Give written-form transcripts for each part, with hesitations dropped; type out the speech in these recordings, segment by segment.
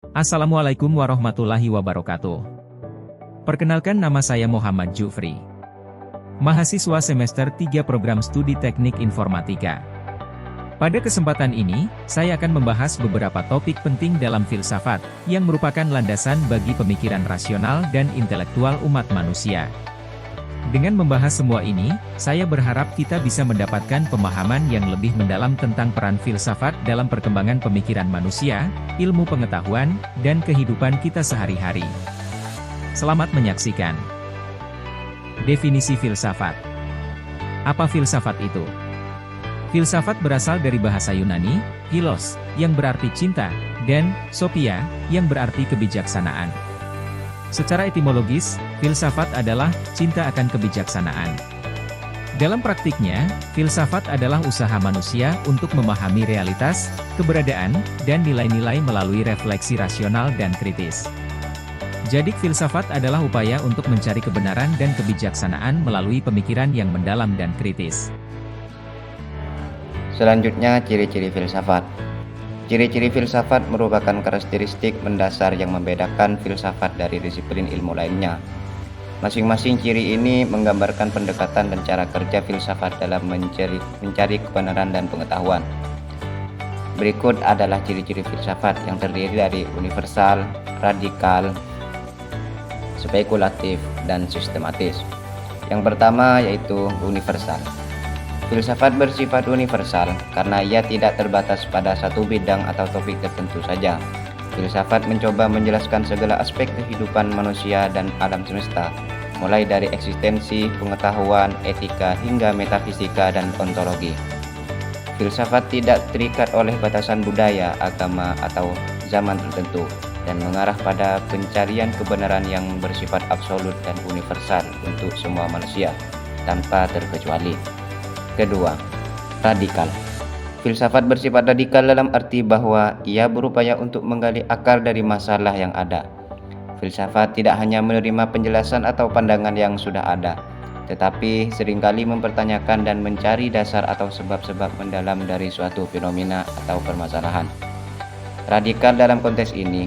Assalamualaikum warahmatullahi wabarakatuh. Perkenalkan, nama saya Muhammad Jufri. Mahasiswa semester 3 program studi teknik informatika. Pada kesempatan ini, saya akan membahas beberapa topik penting dalam filsafat, yang merupakan landasan bagi pemikiran rasional dan intelektual umat manusia. Dengan membahas semua ini, saya berharap kita bisa mendapatkan pemahaman yang lebih mendalam tentang peran filsafat dalam perkembangan pemikiran manusia, ilmu pengetahuan, dan kehidupan kita sehari-hari. Selamat menyaksikan. Definisi filsafat. Apa filsafat itu? Filsafat berasal dari bahasa Yunani, philos, yang berarti cinta, dan sophia, yang berarti kebijaksanaan. Secara etimologis, filsafat adalah cinta akan kebijaksanaan. Dalam praktiknya, filsafat adalah usaha manusia untuk memahami realitas, keberadaan, dan nilai-nilai melalui refleksi rasional dan kritis. Jadi, filsafat adalah upaya untuk mencari kebenaran dan kebijaksanaan melalui pemikiran yang mendalam dan kritis. Selanjutnya, ciri-ciri filsafat. Ciri-ciri filsafat merupakan karakteristik mendasar yang membedakan filsafat dari disiplin ilmu lainnya. Masing-masing ciri ini menggambarkan pendekatan dan cara kerja filsafat dalam mencari kebenaran dan pengetahuan. Berikut adalah ciri-ciri filsafat yang terdiri dari universal, radikal, spekulatif, dan sistematis. Yang pertama yaitu universal. Filsafat bersifat universal karena ia tidak terbatas pada satu bidang atau topik tertentu saja. Filsafat mencoba menjelaskan segala aspek kehidupan manusia dan alam semesta, mulai dari eksistensi, pengetahuan, etika, hingga metafisika dan ontologi. Filsafat tidak terikat oleh batasan budaya, agama, atau zaman tertentu, dan mengarah pada pencarian kebenaran yang bersifat absolut dan universal untuk semua manusia, tanpa terkecuali. Kedua, radikal. Filsafat bersifat radikal dalam arti bahwa ia berupaya untuk menggali akar dari masalah yang ada. Filsafat tidak hanya menerima penjelasan atau pandangan yang sudah ada, tetapi seringkali mempertanyakan dan mencari dasar atau sebab-sebab mendalam dari suatu fenomena atau permasalahan. Radikal dalam konteks ini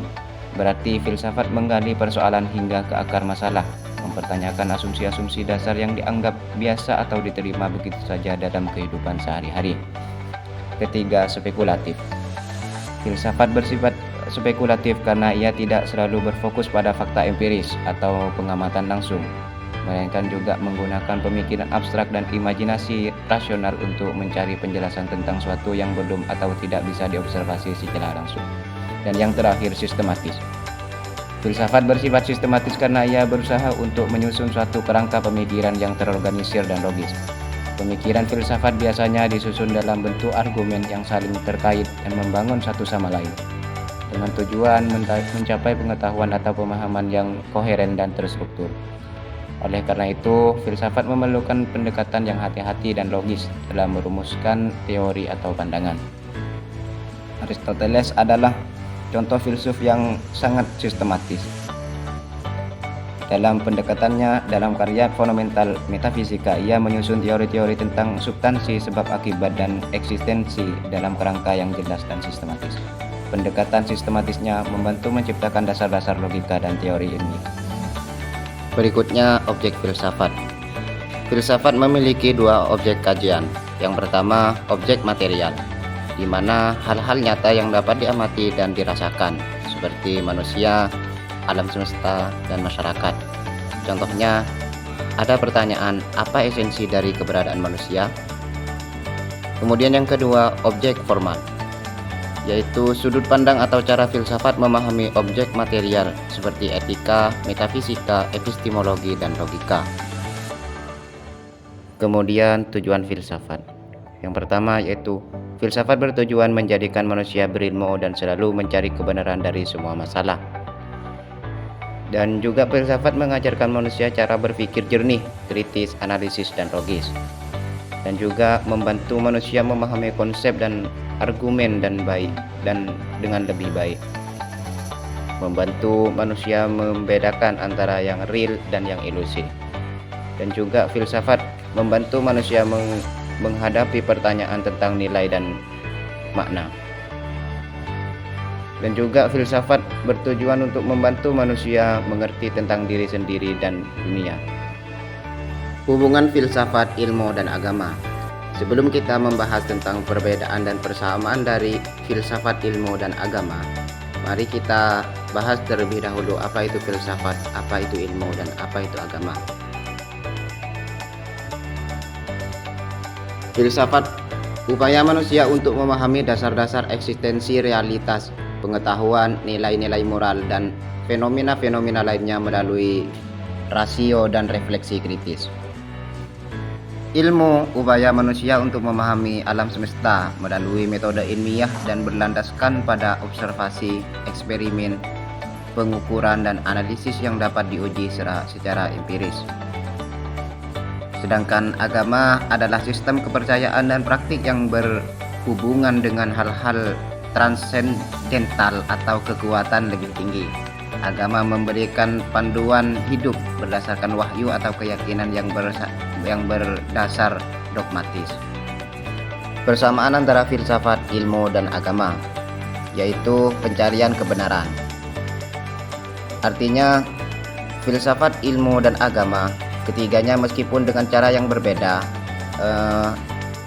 berarti filsafat menggali persoalan hingga ke akar masalah, mempertanyakan asumsi-asumsi dasar yang dianggap biasa atau diterima begitu saja dalam kehidupan sehari-hari. Ketiga, spekulatif. Filsafat bersifat spekulatif karena ia tidak selalu berfokus pada fakta empiris atau pengamatan langsung, melainkan juga menggunakan pemikiran abstrak dan imajinasi rasional untuk mencari penjelasan tentang suatu yang belum atau tidak bisa diobservasi secara langsung. Dan yang terakhir, sistematis. Filsafat bersifat sistematis karena ia berusaha untuk menyusun suatu kerangka pemikiran yang terorganisir dan logis. Pemikiran filsafat biasanya disusun dalam bentuk argumen yang saling terkait dan membangun satu sama lain, dengan tujuan mencapai pengetahuan atau pemahaman yang koheren dan terstruktur. Oleh karena itu, filsafat memerlukan pendekatan yang hati-hati dan logis dalam merumuskan teori atau pandangan. Aristoteles adalah contoh filsuf yang sangat sistematis. Dalam pendekatannya dalam karya Fundamental Metafisika, ia menyusun teori-teori tentang substansi, sebab akibat, dan eksistensi dalam kerangka yang jelas dan sistematis. Pendekatan sistematisnya membantu menciptakan dasar-dasar logika dan teori ilmiah. Berikutnya, objek filsafat. Filsafat memiliki dua objek kajian. Yang pertama, objek material, di mana hal-hal nyata yang dapat diamati dan dirasakan, seperti manusia, alam semesta, dan masyarakat. Contohnya, ada pertanyaan, apa esensi dari keberadaan manusia? Kemudian yang kedua, objek formal, yaitu sudut pandang atau cara filsafat memahami objek material, seperti etika, metafisika, epistemologi, dan logika. Kemudian tujuan filsafat. Yang pertama yaitu filsafat bertujuan menjadikan manusia berilmu dan selalu mencari kebenaran dari semua masalah. Dan juga filsafat mengajarkan manusia cara berpikir jernih, kritis, analisis, dan logis. Dan juga membantu manusia memahami konsep dan argumen dengan lebih baik. Membantu manusia membedakan antara yang real dan yang ilusi. Dan juga filsafat membantu manusia menghadapi pertanyaan tentang nilai dan makna. Dan juga filsafat bertujuan untuk membantu manusia mengerti tentang diri sendiri dan dunia. Hubungan filsafat, ilmu, dan agama. Sebelum kita membahas tentang perbedaan dan persamaan dari filsafat, ilmu, dan agama, mari kita bahas terlebih dahulu apa itu filsafat, apa itu ilmu, dan apa itu agama. Filsafat, upaya manusia untuk memahami dasar-dasar eksistensi realitas, pengetahuan, nilai-nilai moral, dan fenomena-fenomena lainnya melalui rasio dan refleksi kritis. Ilmu, upaya manusia untuk memahami alam semesta melalui metode ilmiah dan berlandaskan pada observasi, eksperimen, pengukuran, dan analisis yang dapat diuji secara empiris. Sedangkan agama adalah sistem kepercayaan dan praktik yang berhubungan dengan hal-hal transendental atau kekuatan lebih tinggi. Agama memberikan panduan hidup berdasarkan wahyu atau keyakinan yang berdasar dogmatis. Persamaan antara filsafat, ilmu, dan agama, yaitu pencarian kebenaran. Artinya, filsafat, ilmu, dan agama, ketiganya meskipun dengan cara yang berbeda,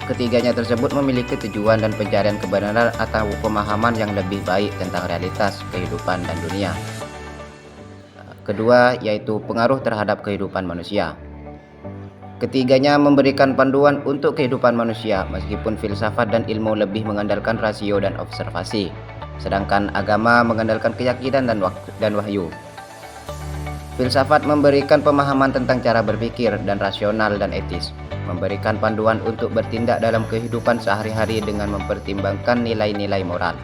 ketiganya tersebut memiliki tujuan dan pencarian kebenaran atau pemahaman yang lebih baik tentang realitas, kehidupan, dan dunia. Kedua, yaitu pengaruh terhadap kehidupan manusia. Ketiganya memberikan panduan untuk kehidupan manusia, meskipun filsafat dan ilmu lebih mengandalkan rasio dan observasi, sedangkan agama mengandalkan keyakinan dan wahyu. Filsafat memberikan pemahaman tentang cara berpikir dan rasional dan etis, memberikan panduan untuk bertindak dalam kehidupan sehari-hari dengan mempertimbangkan nilai-nilai moral,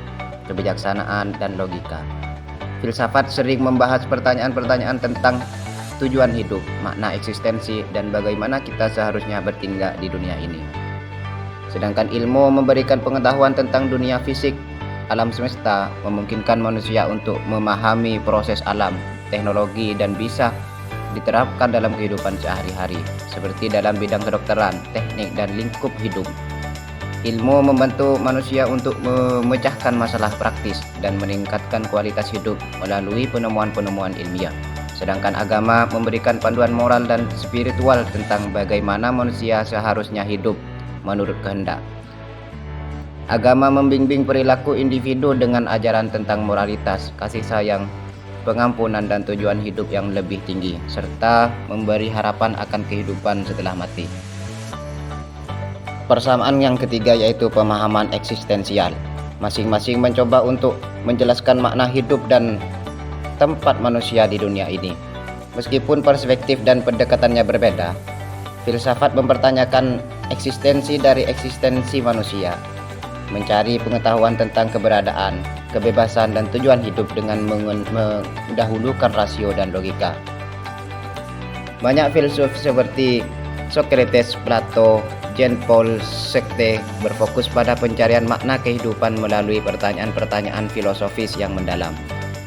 kebijaksanaan, dan logika. Filsafat sering membahas pertanyaan-pertanyaan tentang tujuan hidup, makna eksistensi, dan bagaimana kita seharusnya bertindak di dunia ini. Sedangkan ilmu memberikan pengetahuan tentang dunia fisik, alam semesta, memungkinkan manusia untuk memahami proses alam, teknologi, dan bisa diterapkan dalam kehidupan sehari-hari, seperti dalam bidang kedokteran, teknik, dan lingkup hidup. Ilmu membantu manusia untuk memecahkan masalah praktis dan meningkatkan kualitas hidup melalui penemuan-penemuan ilmiah. Sedangkan agama memberikan panduan moral dan spiritual tentang bagaimana manusia seharusnya hidup menurut kehendak. Agama membimbing perilaku individu dengan ajaran tentang moralitas, kasih sayang, pengampunan, dan tujuan hidup yang lebih tinggi, serta memberi harapan akan kehidupan setelah mati. Persamaan yang ketiga yaitu pemahaman eksistensial. Masing-masing mencoba untuk menjelaskan makna hidup dan tempat manusia di dunia ini. Meskipun perspektif dan pendekatannya berbeda, filsafat mempertanyakan eksistensi dari eksistensi manusia, mencari pengetahuan tentang keberadaan, kebebasan, dan tujuan hidup dengan mendahulukan rasio dan logika. Banyak filsuf seperti Socrates, Plato, Jean-Paul Sartre berfokus pada pencarian makna kehidupan melalui pertanyaan-pertanyaan filosofis yang mendalam.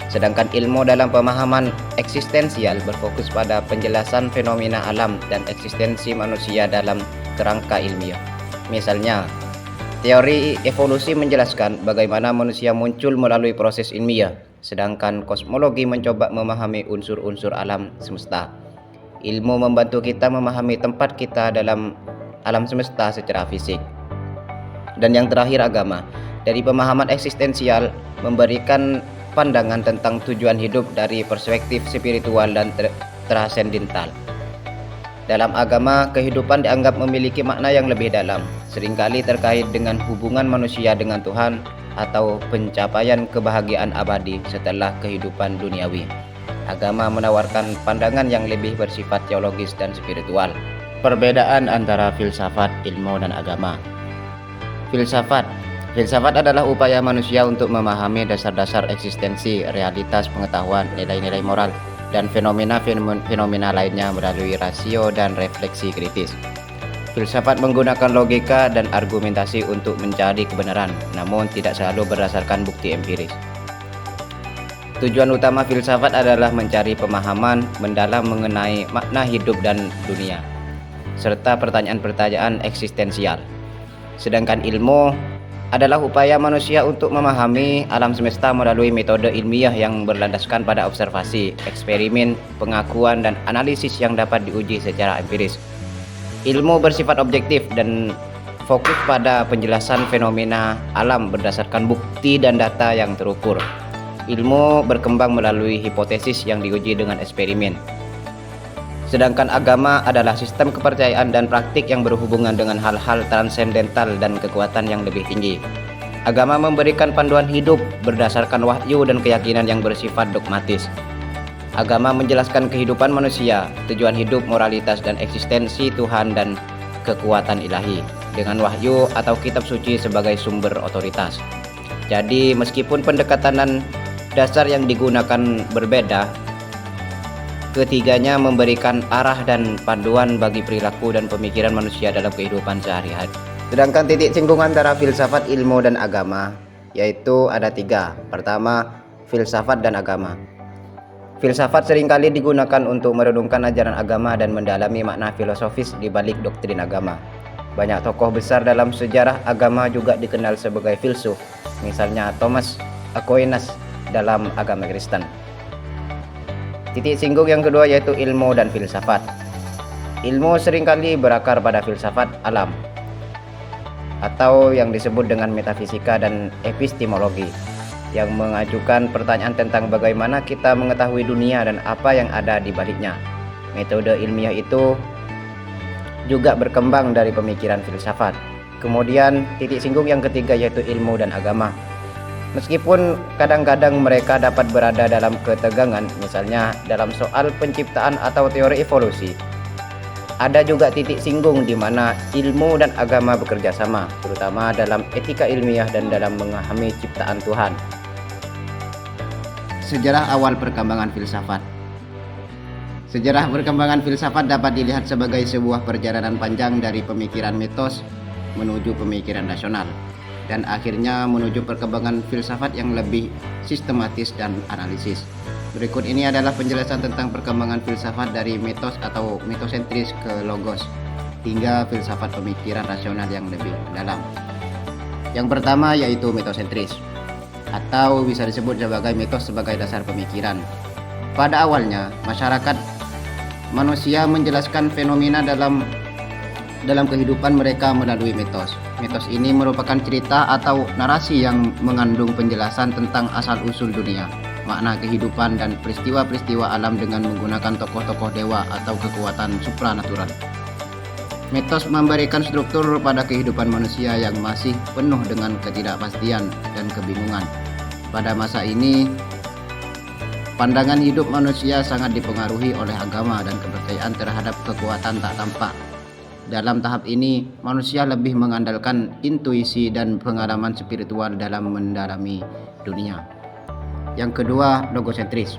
Sedangkan ilmu dalam pemahaman eksistensial berfokus pada penjelasan fenomena alam dan eksistensi manusia dalam kerangka ilmiah. Misalnya, teori evolusi menjelaskan bagaimana manusia muncul melalui proses ilmiah, sedangkan kosmologi mencoba memahami unsur-unsur alam semesta. Ilmu membantu kita memahami tempat kita dalam alam semesta secara fisik. Dan yang terakhir, agama. Dari pemahaman eksistensial memberikan pandangan tentang tujuan hidup dari perspektif spiritual dan transendental. Dalam agama, kehidupan dianggap memiliki makna yang lebih dalam, seringkali terkait dengan hubungan manusia dengan Tuhan atau pencapaian kebahagiaan abadi setelah kehidupan duniawi. Agama menawarkan pandangan yang lebih bersifat teologis dan spiritual. Perbedaan antara filsafat, ilmu, dan agama. Filsafat adalah upaya manusia untuk memahami dasar-dasar eksistensi, realitas, pengetahuan, nilai-nilai moral, dan fenomena lainnya melalui rasio dan refleksi kritis. Filsafat menggunakan logika dan argumentasi untuk mencari kebenaran, namun tidak selalu berdasarkan bukti empiris. Tujuan utama filsafat adalah mencari pemahaman mendalam mengenai makna hidup dan dunia, serta pertanyaan-pertanyaan eksistensial. Sedangkan ilmu adalah upaya manusia untuk memahami alam semesta melalui metode ilmiah yang berlandaskan pada observasi, eksperimen, pengakuan, dan analisis yang dapat diuji secara empiris. Ilmu bersifat objektif dan fokus pada penjelasan fenomena alam berdasarkan bukti dan data yang terukur. Ilmu berkembang melalui hipotesis yang diuji dengan eksperimen. Sedangkan agama adalah sistem kepercayaan dan praktik yang berhubungan dengan hal-hal transendental dan kekuatan yang lebih tinggi. Agama memberikan panduan hidup berdasarkan wahyu dan keyakinan yang bersifat dogmatis. Agama menjelaskan kehidupan manusia, tujuan hidup, moralitas, dan eksistensi Tuhan dan kekuatan ilahi, dengan wahyu atau kitab suci sebagai sumber otoritas. Jadi, meskipun pendekatan dasar yang digunakan berbeda, ketiganya memberikan arah dan panduan bagi perilaku dan pemikiran manusia dalam kehidupan sehari-hari. Sedangkan titik singgung antara filsafat, ilmu, dan agama yaitu ada 3. Pertama, filsafat dan agama. Filsafat seringkali digunakan untuk merenungkan ajaran agama dan mendalami makna filosofis di balik doktrin agama. Banyak tokoh besar dalam sejarah agama juga dikenal sebagai filsuf, misalnya Thomas Aquinas dalam agama Kristen. Titik singgung yang kedua yaitu ilmu dan filsafat. Ilmu seringkali berakar pada filsafat alam atau yang disebut dengan metafisika dan epistemologi, yang mengajukan pertanyaan tentang bagaimana kita mengetahui dunia dan apa yang ada di baliknya. Metode ilmiah itu juga berkembang dari pemikiran filsafat. Kemudian titik singgung yang ketiga yaitu ilmu dan agama. Meskipun kadang-kadang mereka dapat berada dalam ketegangan, misalnya dalam soal penciptaan atau teori evolusi, ada juga titik singgung di mana ilmu dan agama bekerja sama, terutama dalam etika ilmiah dan dalam memahami ciptaan Tuhan. Sejarah awal perkembangan filsafat. Sejarah perkembangan filsafat dapat dilihat sebagai sebuah perjalanan panjang dari pemikiran mitos menuju pemikiran rasional, dan akhirnya menuju perkembangan filsafat yang lebih sistematis dan analisis. Berikut ini adalah penjelasan tentang perkembangan filsafat dari mitos atau mitosentris ke logos hingga filsafat pemikiran rasional yang lebih mendalam. Yang pertama yaitu mitosentris, atau bisa disebut sebagai mitos sebagai dasar pemikiran. Pada awalnya, manusia menjelaskan fenomena dalam kehidupan mereka melalui mitos. Mitos ini merupakan cerita atau narasi yang mengandung penjelasan tentang asal-usul dunia, makna kehidupan, dan peristiwa-peristiwa alam dengan menggunakan tokoh-tokoh dewa atau kekuatan supranatural. Mitos memberikan struktur pada kehidupan manusia yang masih penuh dengan ketidakpastian dan kebingungan. Pada masa ini, pandangan hidup manusia sangat dipengaruhi oleh agama dan kepercayaan terhadap kekuatan tak tampak. Dalam tahap ini, manusia lebih mengandalkan intuisi dan pengalaman spiritual dalam mendalami dunia. Yang kedua, logosentris,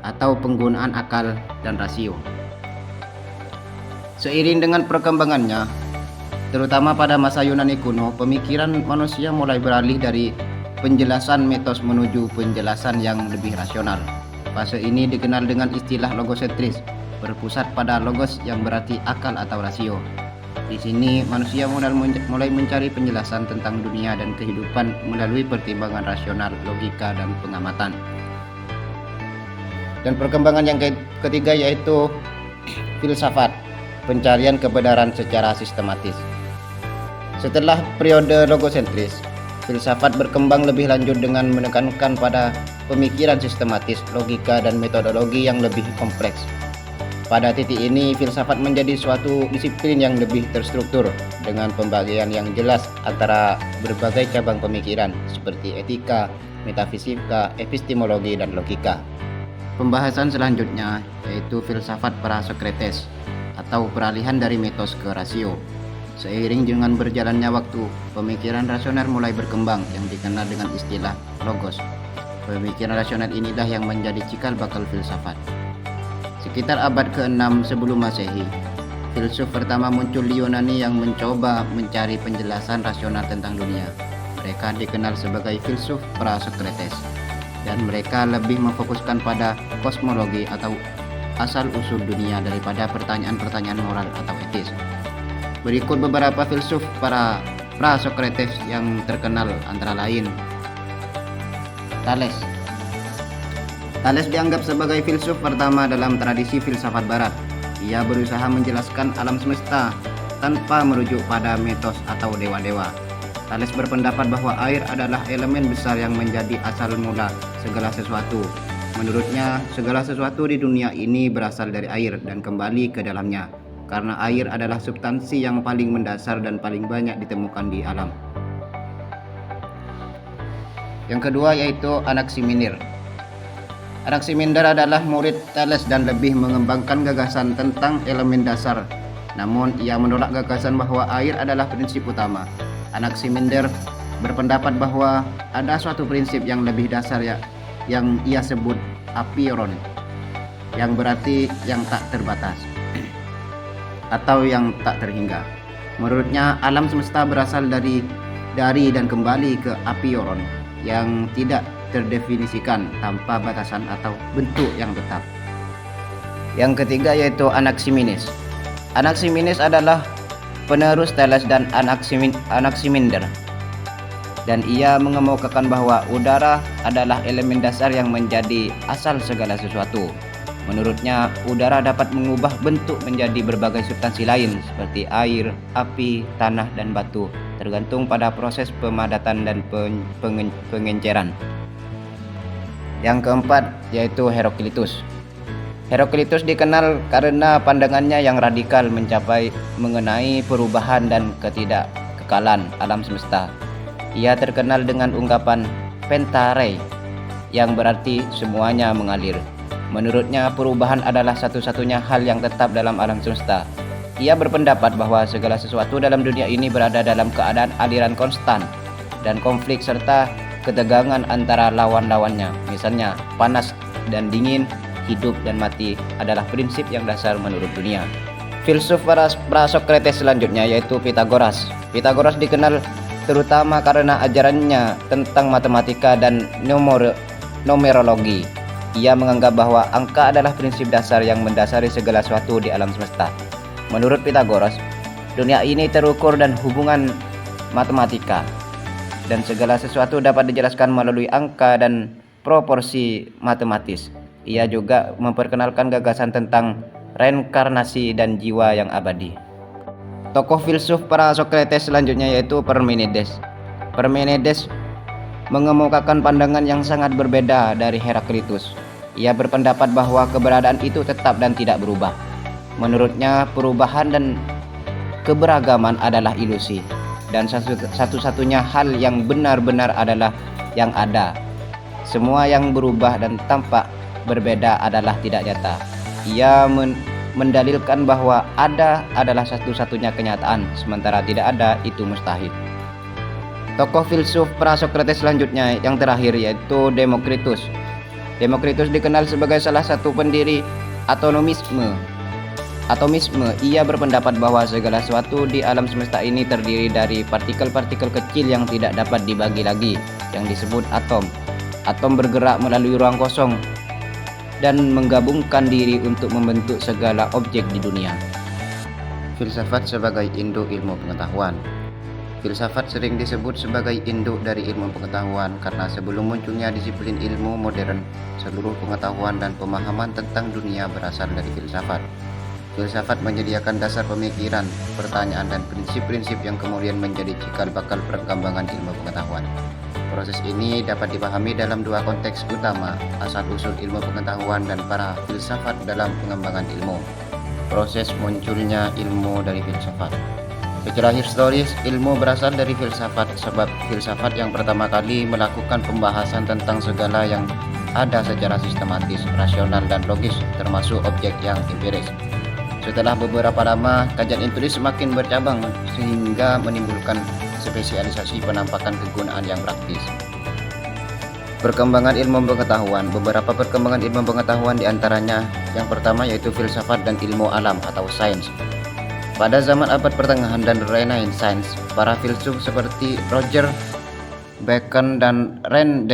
atau penggunaan akal dan rasio. Seiring dengan perkembangannya, terutama pada masa Yunani kuno, pemikiran manusia mulai beralih dari penjelasan mitos menuju penjelasan yang lebih rasional. Fase ini dikenal dengan istilah logosentris, berpusat pada logos yang berarti akal atau rasio. Di sini manusia mulai mencari penjelasan tentang dunia dan kehidupan melalui pertimbangan rasional, logika, dan pengamatan. Dan perkembangan yang ketiga yaitu filsafat, pencarian kebenaran secara sistematis. Setelah periode logosentris, filsafat berkembang lebih lanjut dengan menekankan pada pemikiran sistematis, logika, dan metodologi yang lebih kompleks. Pada titik ini, filsafat menjadi suatu disiplin yang lebih terstruktur dengan pembagian yang jelas antara berbagai cabang pemikiran seperti etika, metafisika, epistemologi, dan logika. Pembahasan selanjutnya yaitu filsafat Prasokrates atau peralihan dari mitos ke rasio. Seiring dengan berjalannya waktu, pemikiran rasional mulai berkembang yang dikenal dengan istilah logos. Pemikiran rasional inilah yang menjadi cikal bakal filsafat. Sekitar abad ke-6 sebelum Masehi, filsuf pertama muncul di Yunani yang mencoba mencari penjelasan rasional tentang dunia. Mereka dikenal sebagai filsuf Prasokrates, dan mereka lebih memfokuskan pada kosmologi atau asal-usul dunia daripada pertanyaan-pertanyaan moral atau etis. Berikut beberapa filsuf para pra-Socrates yang terkenal antara lain Thales. Thales dianggap sebagai filsuf pertama dalam tradisi filsafat barat. Ia berusaha menjelaskan alam semesta tanpa merujuk pada mitos atau dewa-dewa. Thales berpendapat bahwa air adalah elemen besar yang menjadi asal mula segala sesuatu. Menurutnya, segala sesuatu di dunia ini berasal dari air dan kembali ke dalamnya, karena air adalah substansi yang paling mendasar dan paling banyak ditemukan di alam. Yang kedua yaitu Anaximenes. Anaximenes adalah murid Thales dan lebih mengembangkan gagasan tentang elemen dasar. Namun ia menolak gagasan bahwa air adalah prinsip utama. Anaximenes berpendapat bahwa ada suatu prinsip yang lebih dasar yang ia sebut apeiron, yang berarti yang tak terbatas atau yang tak terhingga. Menurutnya alam semesta berasal dari dan kembali ke apeiron yang tidak terdefinisikan tanpa batasan atau bentuk yang tetap. Yang ketiga yaitu Anaximenes. Anaximenes adalah penerus Thales dan Anaximenes, dan ia mengemukakan bahwa udara adalah elemen dasar yang menjadi asal segala sesuatu. Menurutnya, udara dapat mengubah bentuk menjadi berbagai substansi lain seperti air, api, tanah, dan batu, tergantung pada proses pemadatan dan pengenceran. Yang keempat yaitu Heraklitus. Heraklitus dikenal karena pandangannya yang radikal mengenai perubahan dan ketidakkekalan alam semesta. Ia terkenal dengan ungkapan pentarei, yang berarti semuanya mengalir. Menurutnya, perubahan adalah satu-satunya hal yang tetap dalam alam semesta. Ia berpendapat bahwa segala sesuatu dalam dunia ini berada dalam keadaan aliran konstan, dan konflik serta ketegangan antara lawan-lawannya. Misalnya, panas dan dingin, hidup dan mati adalah prinsip yang dasar menurut dunia. Filsuf pra-Socrates selanjutnya yaitu Pythagoras. Pythagoras dikenal terutama karena ajarannya tentang matematika dan numerologi. Ia menganggap bahwa angka adalah prinsip dasar yang mendasari segala sesuatu di alam semesta. Menurut Pythagoras, dunia ini terukur dan hubungan matematika, dan segala sesuatu dapat dijelaskan melalui angka dan proporsi matematis. Ia juga memperkenalkan gagasan tentang reinkarnasi dan jiwa yang abadi. Tokoh filsuf pra-Socrates selanjutnya yaitu Parmenides. Parmenides mengemukakan pandangan yang sangat berbeda dari Heraklitus. Ia berpendapat bahwa keberadaan itu tetap dan tidak berubah. Menurutnya, perubahan dan keberagaman adalah ilusi, dan satu-satunya hal yang benar-benar adalah yang ada. Semua yang berubah dan tampak berbeda adalah tidak nyata. Ia mendalilkan bahwa ada adalah satu-satunya kenyataan, sementara tidak ada itu mustahil. Tokoh filsuf pra-Socrates selanjutnya yang terakhir yaitu Demokritus. Demokritus dikenal sebagai salah satu pendiri atomisme. Ia berpendapat bahwa segala sesuatu di alam semesta ini terdiri dari partikel-partikel kecil yang tidak dapat dibagi lagi, yang disebut atom. Atom bergerak melalui ruang kosong dan menggabungkan diri untuk membentuk segala objek di dunia. Filsafat sebagai induk ilmu pengetahuan. Filsafat sering disebut sebagai induk dari ilmu pengetahuan karena sebelum munculnya disiplin ilmu modern, seluruh pengetahuan dan pemahaman tentang dunia berasal dari filsafat. Filsafat menyediakan dasar pemikiran, pertanyaan, dan prinsip-prinsip yang kemudian menjadi cikal bakal perkembangan ilmu pengetahuan. Proses ini dapat dipahami dalam dua konteks utama, asal-usul ilmu pengetahuan dan para filsafat dalam pengembangan ilmu. Proses munculnya ilmu dari filsafat. Secara historis, ilmu berasal dari filsafat sebab filsafat yang pertama kali melakukan pembahasan tentang segala yang ada secara sistematis, rasional, dan logis, termasuk objek yang empiris. Setelah beberapa lama, kajian empiris semakin bercabang sehingga menimbulkan spesialisasi penampakan kegunaan yang praktis. Perkembangan ilmu pengetahuan. Beberapa perkembangan ilmu pengetahuan diantaranya yang pertama yaitu filsafat dan ilmu alam atau sains. Pada zaman abad pertengahan dan Renaissance, para filsuf seperti Roger Bacon dan Rene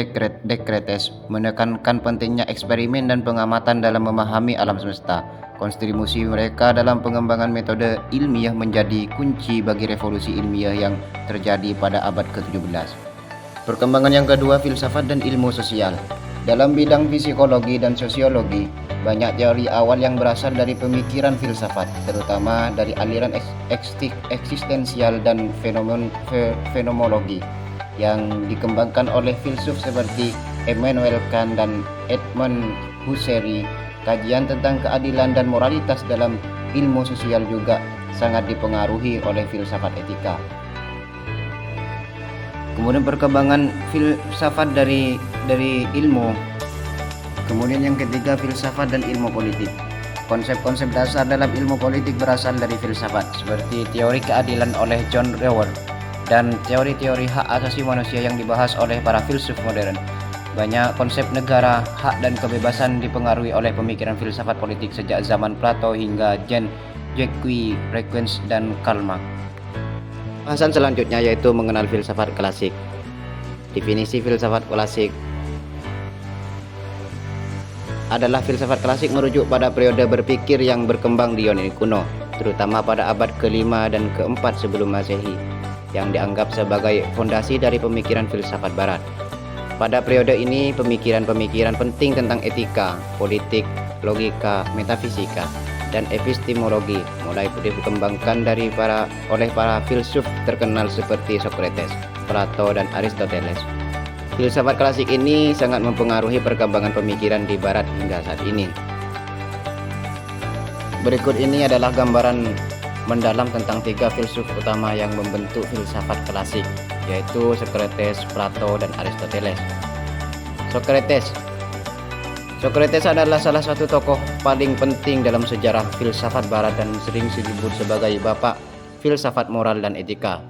Descartes menekankan pentingnya eksperimen dan pengamatan dalam memahami alam semesta. Kontribusi mereka dalam pengembangan metode ilmiah menjadi kunci bagi revolusi ilmiah yang terjadi pada abad ke-17. Perkembangan yang kedua, filsafat dan ilmu sosial. Dalam bidang psikologi dan sosiologi, banyak teori awal yang berasal dari pemikiran filsafat, terutama dari aliran eksistensial dan fenomenologi yang dikembangkan oleh filsuf seperti Immanuel Kant dan Edmund Husserl. Kajian tentang keadilan dan moralitas dalam ilmu sosial juga sangat dipengaruhi oleh filsafat etika. Kemudian perkembangan filsafat dari ilmu. Kemudian yang ketiga, filsafat dan ilmu politik. Konsep-konsep dasar dalam ilmu politik berasal dari filsafat, seperti teori keadilan oleh John Rawls dan teori-teori hak asasi manusia yang dibahas oleh para filsuf modern. Banyak konsep negara, hak dan kebebasan dipengaruhi oleh pemikiran filsafat politik sejak zaman Plato hingga Jacques Rousseau dan Karl Marx. Bahasan selanjutnya yaitu mengenal filsafat klasik. Definisi filsafat klasik adalah filsafat klasik merujuk pada periode berpikir yang berkembang di Yunani kuno, terutama pada abad ke-5 dan ke-4 sebelum Masehi, yang dianggap sebagai fondasi dari pemikiran filsafat barat. Pada periode ini, pemikiran-pemikiran penting tentang etika, politik, logika, metafisika, dan epistemologi mulai dikembangkan oleh para filsuf terkenal seperti Socrates, Plato, dan Aristoteles. Filsafat klasik ini sangat mempengaruhi perkembangan pemikiran di barat hingga saat ini. Berikut ini adalah gambaran mendalam tentang 3 filsuf utama yang membentuk filsafat klasik, yaitu Socrates, Plato, dan Aristoteles. Socrates adalah salah satu tokoh paling penting dalam sejarah filsafat barat dan sering disebut sebagai bapak filsafat moral dan etika.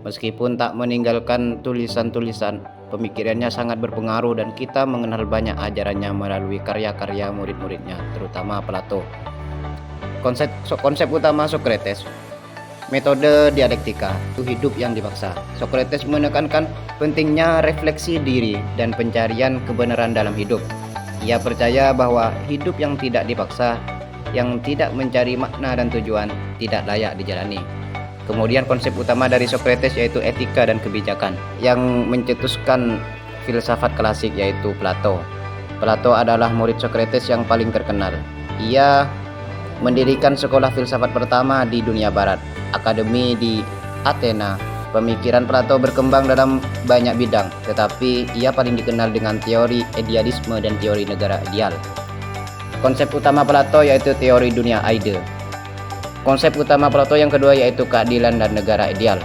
Meskipun tak meninggalkan tulisan-tulisan, pemikirannya sangat berpengaruh dan kita mengenal banyak ajarannya melalui karya-karya murid-muridnya, terutama Plato. Konsep utama Socrates, metode dialektika, itu hidup yang dipaksa. Socrates menekankan pentingnya refleksi diri dan pencarian kebenaran dalam hidup. Ia percaya bahwa hidup yang tidak dipaksa, yang tidak mencari makna dan tujuan, tidak layak dijalani. Kemudian konsep utama dari Socrates yaitu etika dan kebijakan. Yang mencetuskan filsafat klasik yaitu Plato. Plato adalah murid Socrates yang paling terkenal. Ia mendirikan sekolah filsafat pertama di dunia barat, akademi di Athena. Pemikiran Plato berkembang dalam banyak bidang, tetapi ia paling dikenal dengan teori idealisme dan teori negara ideal. Konsep utama Plato yaitu teori dunia ide. Konsep utama Plato yang kedua yaitu keadilan dan negara ideal.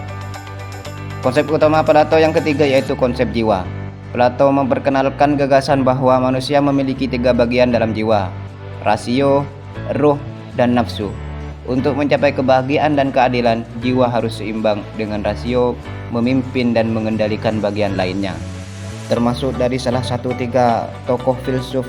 Konsep utama Plato yang ketiga yaitu konsep jiwa. Plato memperkenalkan gagasan bahwa manusia memiliki 3 bagian dalam jiwa: rasio, ruh, dan nafsu. Untuk mencapai kebahagiaan dan keadilan, jiwa harus seimbang dengan rasio, memimpin dan mengendalikan bagian lainnya. Termasuk dari salah satu 3 tokoh filsuf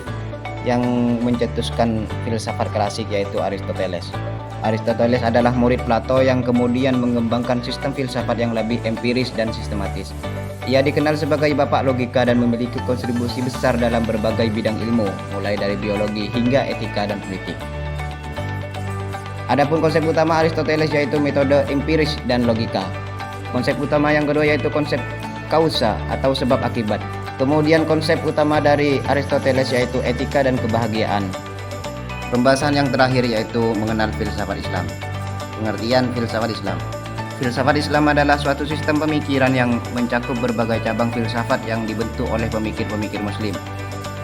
yang mencetuskan filsafat klasik yaitu Aristoteles. Aristoteles adalah murid Plato yang kemudian mengembangkan sistem filsafat yang lebih empiris dan sistematis. Ia dikenal sebagai bapak logika dan memiliki kontribusi besar dalam berbagai bidang ilmu, mulai dari biologi hingga etika dan politik. Adapun konsep utama Aristoteles yaitu metode empiris dan logika. Konsep utama yang kedua yaitu konsep kausa atau sebab akibat. Kemudian konsep utama dari Aristoteles yaitu etika dan kebahagiaan. Pembahasan yang terakhir yaitu mengenal filsafat Islam. Pengertian filsafat Islam. Filsafat Islam adalah suatu sistem pemikiran yang mencakup berbagai cabang filsafat yang dibentuk oleh pemikir-pemikir muslim.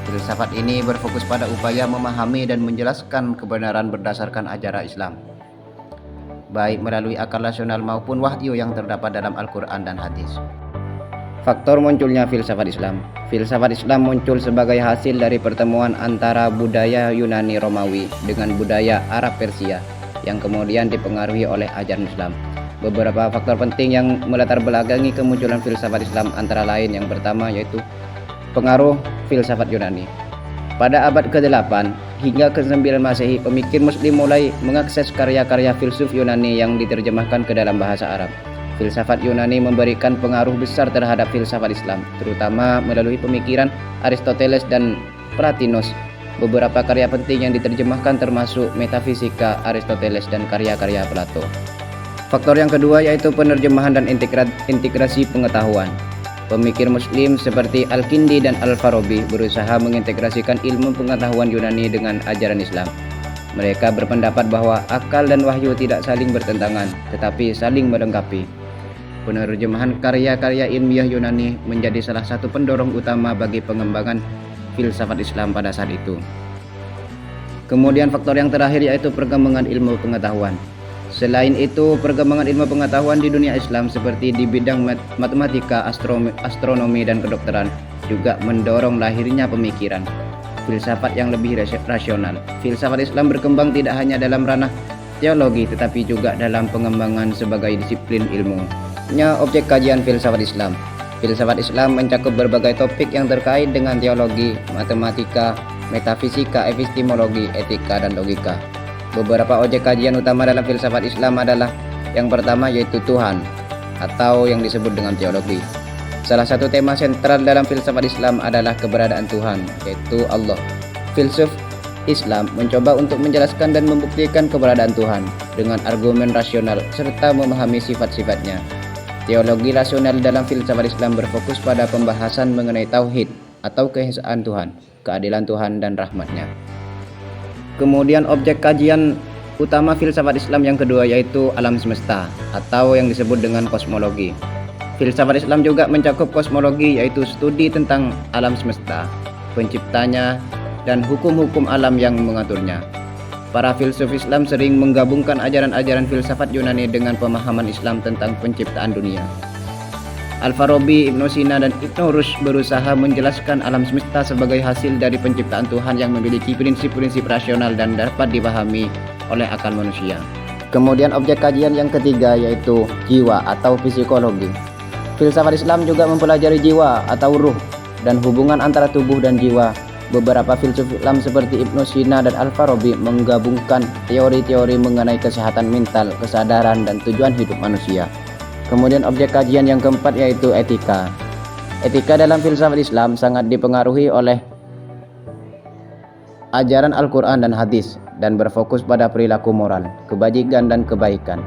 Filsafat ini berfokus pada upaya memahami dan menjelaskan kebenaran berdasarkan ajaran Islam, baik melalui akal rasional maupun wahyu yang terdapat dalam Al-Quran dan hadis. Faktor munculnya filsafat Islam. Filsafat Islam muncul sebagai hasil dari pertemuan antara budaya Yunani Romawi dengan budaya Arab Persia yang kemudian dipengaruhi oleh ajaran Islam. Beberapa faktor penting yang melatar belakangi kemunculan filsafat Islam antara lain yang pertama yaitu pengaruh filsafat Yunani. Pada abad ke-8 hingga ke-9 Masehi, pemikir muslim mulai mengakses karya-karya filsuf Yunani yang diterjemahkan ke dalam bahasa Arab. Filsafat Yunani memberikan pengaruh besar terhadap filsafat Islam, terutama melalui pemikiran Aristoteles dan Platinos. Beberapa karya penting yang diterjemahkan termasuk Metafisika Aristoteles dan karya-karya Plato. Faktor yang kedua yaitu penerjemahan dan integrasi pengetahuan. Pemikir Muslim seperti Al-Kindi dan Al-Farabi berusaha mengintegrasikan ilmu pengetahuan Yunani dengan ajaran Islam. Mereka berpendapat bahwa akal dan wahyu tidak saling bertentangan, tetapi saling melengkapi. Penerjemahan karya-karya ilmiah Yunani menjadi salah satu pendorong utama bagi pengembangan filsafat Islam pada saat itu. Kemudian faktor yang terakhir yaitu perkembangan ilmu pengetahuan. Selain itu, perkembangan ilmu pengetahuan di dunia Islam seperti di bidang matematika, astronomi, dan kedokteran juga mendorong lahirnya pemikiran filsafat yang lebih rasional. Filsafat Islam berkembang tidak hanya dalam ranah teologi tetapi juga dalam pengembangan sebagai disiplin ilmu. Objek kajian filsafat Islam. Filsafat Islam mencakup berbagai topik yang terkait dengan teologi, matematika, metafisika, epistemologi, etika, dan logika. Beberapa objek kajian utama dalam filsafat Islam adalah yang pertama yaitu Tuhan atau yang disebut dengan teologi. Salah satu tema sentral dalam filsafat Islam adalah keberadaan Tuhan, yaitu Allah. Filsuf Islam mencoba untuk menjelaskan dan membuktikan keberadaan Tuhan dengan argumen rasional serta memahami sifat-sifatnya. Teologi rasional dalam filsafat Islam berfokus pada pembahasan mengenai tauhid atau keesaan Tuhan, keadilan Tuhan, dan rahmat-Nya. Kemudian objek kajian utama filsafat Islam yang kedua yaitu alam semesta atau yang disebut dengan kosmologi. Filsafat Islam juga mencakup kosmologi yaitu studi tentang alam semesta, penciptanya, dan hukum-hukum alam yang mengaturnya. Para filsuf Islam sering menggabungkan ajaran-ajaran filsafat Yunani dengan pemahaman Islam tentang penciptaan dunia. Al-Farabi, Ibnu Sina, dan Ibnu Rushd berusaha menjelaskan alam semesta sebagai hasil dari penciptaan Tuhan yang memiliki prinsip-prinsip rasional dan dapat dipahami oleh akal manusia. Kemudian objek kajian yang ketiga yaitu jiwa atau psikologi. Filsafat Islam juga mempelajari jiwa atau ruh dan hubungan antara tubuh dan jiwa. Beberapa filsuf Islam seperti Ibnu Sina dan Al-Farabi menggabungkan teori-teori mengenai kesehatan mental, kesadaran, dan tujuan hidup manusia. Kemudian objek kajian yang keempat yaitu etika. Etika dalam filsafat Islam sangat dipengaruhi oleh ajaran Al-Quran dan hadis dan berfokus pada perilaku moral, kebajikan, dan kebaikan.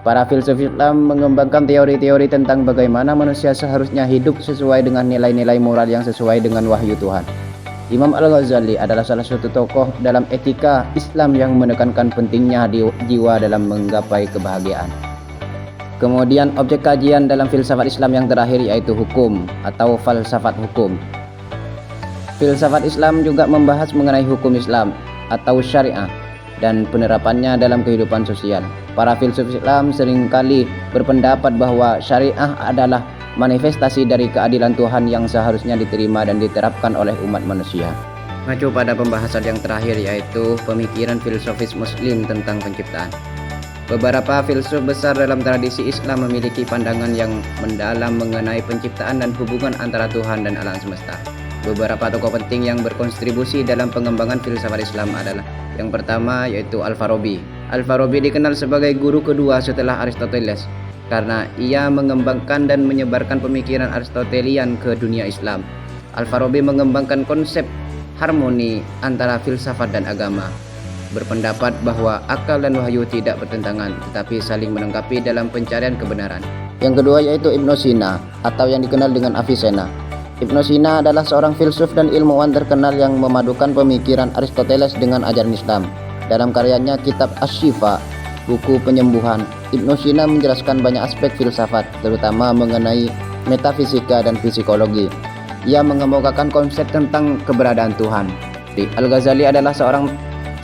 Para filsuf Islam mengembangkan teori-teori tentang bagaimana manusia seharusnya hidup sesuai dengan nilai-nilai moral yang sesuai dengan wahyu Tuhan. Imam Al-Ghazali adalah salah satu tokoh dalam etika Islam yang menekankan pentingnya jiwa dalam menggapai kebahagiaan. Kemudian objek kajian dalam filsafat Islam yang terakhir yaitu hukum atau falsafat hukum. Filsafat Islam juga membahas mengenai hukum Islam atau syariah dan penerapannya dalam kehidupan sosial. Para filsuf Islam seringkali berpendapat bahwa syariah adalah manifestasi dari keadilan Tuhan yang seharusnya diterima dan diterapkan oleh umat manusia. Mengacu pada pembahasan yang terakhir yaitu pemikiran filosofis Muslim tentang penciptaan. Beberapa filsuf besar dalam tradisi Islam memiliki pandangan yang mendalam mengenai penciptaan dan hubungan antara Tuhan dan alam semesta. Beberapa tokoh penting yang berkontribusi dalam pengembangan filsafat Islam adalah yang pertama yaitu Al-Farabi. Al-Farabi dikenal sebagai guru kedua setelah Aristoteles karena ia mengembangkan dan menyebarkan pemikiran Aristotelian ke dunia Islam. Al-Farabi mengembangkan konsep harmoni antara filsafat dan agama, berpendapat bahwa akal dan wahyu tidak bertentangan tetapi saling melengkapi dalam pencarian kebenaran. Yang kedua yaitu Ibnu Sina atau yang dikenal dengan Avicenna. Ibnu Sina adalah seorang filsuf dan ilmuwan terkenal yang memadukan pemikiran Aristoteles dengan ajaran Islam. Dalam karyanya Kitab Asy-Syifa, buku penyembuhan, Ibnu Sina menjelaskan banyak aspek filsafat, terutama mengenai metafisika dan psikologi. Ia mengemukakan konsep tentang keberadaan Tuhan. Al-Ghazali adalah seorang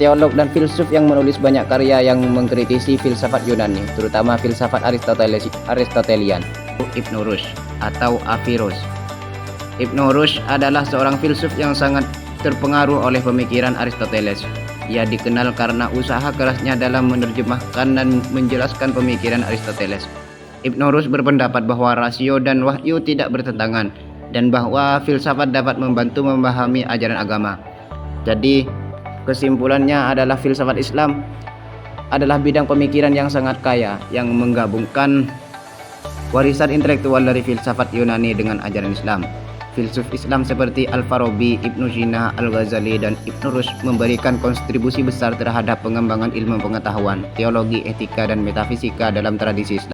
teolog dan filsuf yang menulis banyak karya yang mengkritisi filsafat Yunani, terutama filsafat Aristotelian. Ibnu Rushd atau Averroes. Ibnu Rushd adalah seorang filsuf yang sangat terpengaruh oleh pemikiran Aristoteles. Ia dikenal karena usaha kerasnya dalam menerjemahkan dan menjelaskan pemikiran Aristoteles. Ibnu Rushd berpendapat bahwa rasio dan wahyu tidak bertentangan dan bahwa filsafat dapat membantu memahami ajaran agama. Jadi, kesimpulannya adalah filsafat Islam adalah bidang pemikiran yang sangat kaya yang menggabungkan Warisan intelektual dari filsafat Yunani dengan ajaran Islam. Filsuf Islam seperti Al-Farabi, Ibnu Sina, Al-Ghazali, dan Ibnu Rushd memberikan kontribusi besar terhadap pengembangan ilmu pengetahuan, teologi, etika, dan metafisika dalam tradisi Islam.